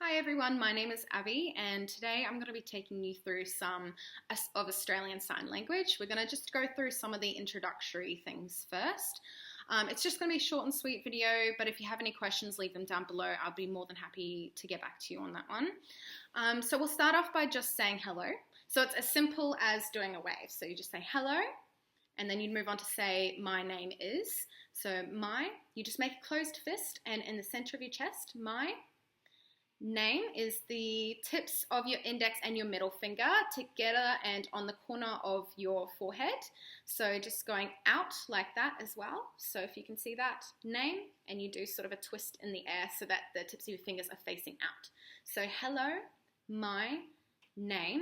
Hi everyone, my name is Abby and today I'm going to be taking you through some of Australian Sign Language. We're going to just go through some of the introductory things first. It's just going to be a short and sweet video, but if you have any questions, leave them down below. I'll be more than happy to get back to you on that one. So we'll start off by just saying hello. So it's as simple as doing a wave. So you just say hello, and then you'd move on to say my name is. So my, you just make a closed fist, and in the center of your chest, my name is the tips of your index and your middle finger together and on the corner of your forehead. So just going out like that as well. So if you can see that, name, and you do sort of a twist in the air so that the tips of your fingers are facing out. So hello, my name.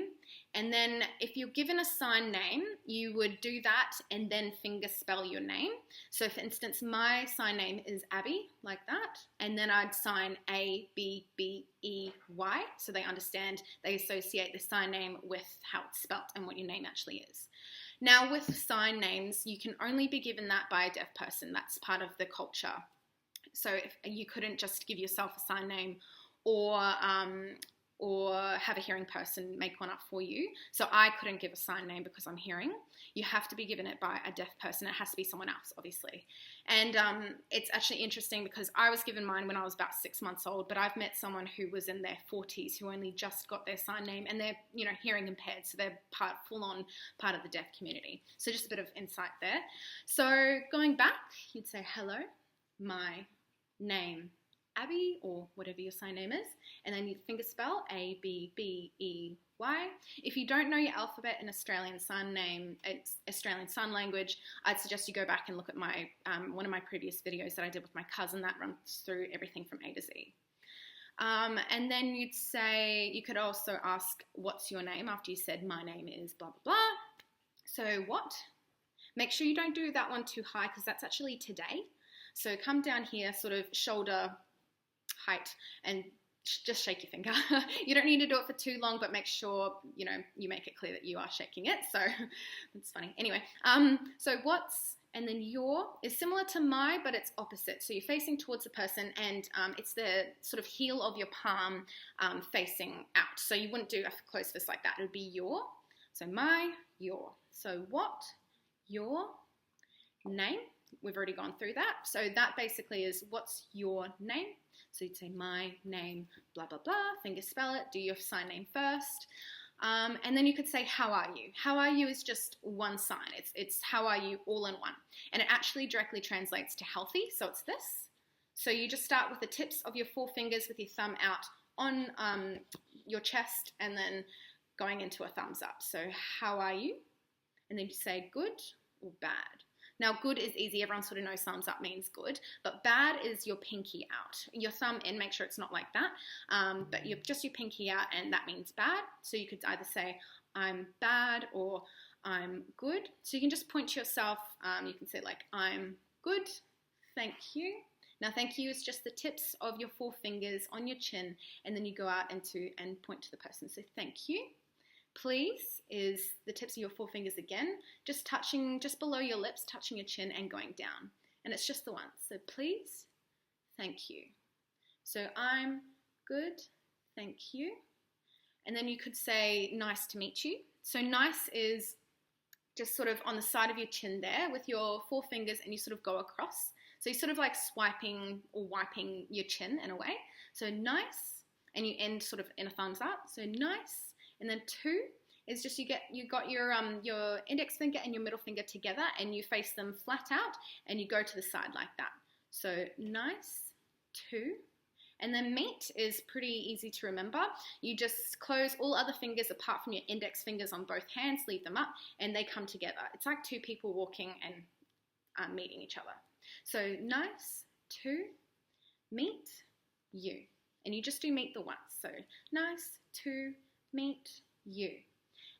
And then if you're given a sign name, you would do that and then finger spell your name. So for instance, my sign name is Abbey, like that, and then I'd sign A-B-B-E-Y, so they understand, they associate the sign name with how it's spelt and what your name actually is. Now with sign names, you can only be given that by a deaf person. That's part of the culture. So if you couldn't just give yourself a sign name or have a hearing person make one up for you. So I couldn't give a sign name because I'm hearing. You have to be given it by a deaf person. It has to be someone else, obviously. And it's actually interesting because I was given mine when I was about 6 months old, but I've met someone who was in their 40s who only just got their sign name, and they're, hearing impaired, so they're full-on part of the deaf community. So just a bit of insight there. So going back, you'd say, hello, my name Abbey, or whatever your sign name is, and then you finger spell A-B-B-E-Y. If you don't know your alphabet in Australian Sign Language, I'd suggest you go back and look at my one of my previous videos that I did with my cousin that runs through everything from A to Z. And then you could also ask, what's your name, after you said my name is blah, blah, blah. So what? Make sure you don't do that one too high because that's actually today. So come down here, sort of shoulder height, and just shake your finger. You don't need to do it for too long, but make sure, you make it clear that you are shaking it. So it's funny. Anyway, so what's, and then your is similar to my, but it's opposite. So you're facing towards the person, and it's the sort of heel of your palm facing out. So you wouldn't do a close fist like that. It would be your. So my, your. So what, your name. We've already gone through that. So that basically is what's your name. So you'd say my name, blah, blah, blah, finger spell it, do your sign name first. And then you could say, how are you? How are you is just one sign. It's how are you all in one. And it actually directly translates to healthy. So it's this. So you just start with the tips of your four fingers with your thumb out on your chest and then going into a thumbs up. So how are you? And then you say good or bad. Now, good is easy. Everyone sort of knows thumbs up means good, but bad is your pinky out. Your thumb in, make sure it's not like that, but just your pinky out, and that means bad. So you could either say, I'm bad, or I'm good. So you can just point to yourself. You can say, like, I'm good, thank you. Now, thank you is just the tips of your four fingers on your chin, and then you go out and point to the person. So thank you. Please is the tips of your four fingers again, just touching just below your lips, touching your chin and going down. And it's just the one. So please, thank you. So I'm good, thank you. And then you could say nice to meet you. So nice is just sort of on the side of your chin there with your four fingers, and you sort of go across. So you're sort of like swiping or wiping your chin in a way. So nice, and you end sort of in a thumbs up. So nice. And then two is just you got your index finger and your middle finger together, and you face them flat out, and you go to the side like that. So nice, two. And then meet is pretty easy to remember. You just close all other fingers apart from your index fingers on both hands, leave them up, and they come together. It's like two people walking and meeting each other. So nice, two, meet, you. And you just do meet the once. So nice, two, meet you.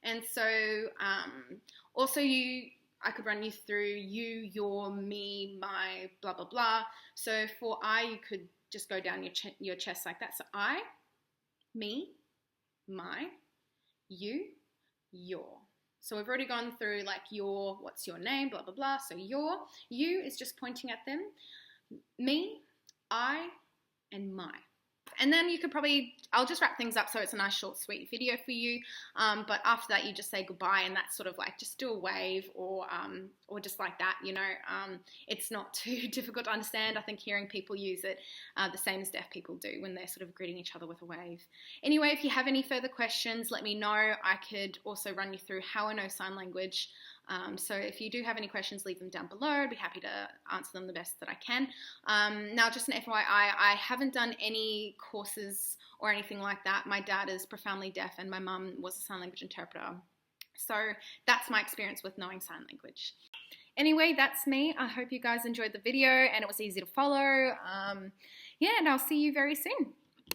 And so also I could run you through you, your, me, my, blah, blah, blah. So for I, you could just go down your chest like that. So I, me, my, you, your. So we've already gone through like your, what's your name, blah, blah, blah. So your, you is just pointing at them. Me, I, and my. And then you could probably I'll just wrap things up so it's a nice short sweet video for you, but after that you just say goodbye, and that's sort of like just do a wave or just like that, you know. It's not too difficult to understand. I think hearing people use it the same as deaf people do when they're sort of greeting each other with a wave. Anyway, if you have any further questions, let me know. I could also run you through how I know sign language. So if you do have any questions, leave them down below. I'd be happy to answer them the best that I can. Now, just an FYI, I haven't done any courses or anything like that. My dad is profoundly deaf and my mum was a sign language interpreter. So that's my experience with knowing sign language. Anyway, that's me. I hope you guys enjoyed the video and it was easy to follow. Yeah, and I'll see you very soon.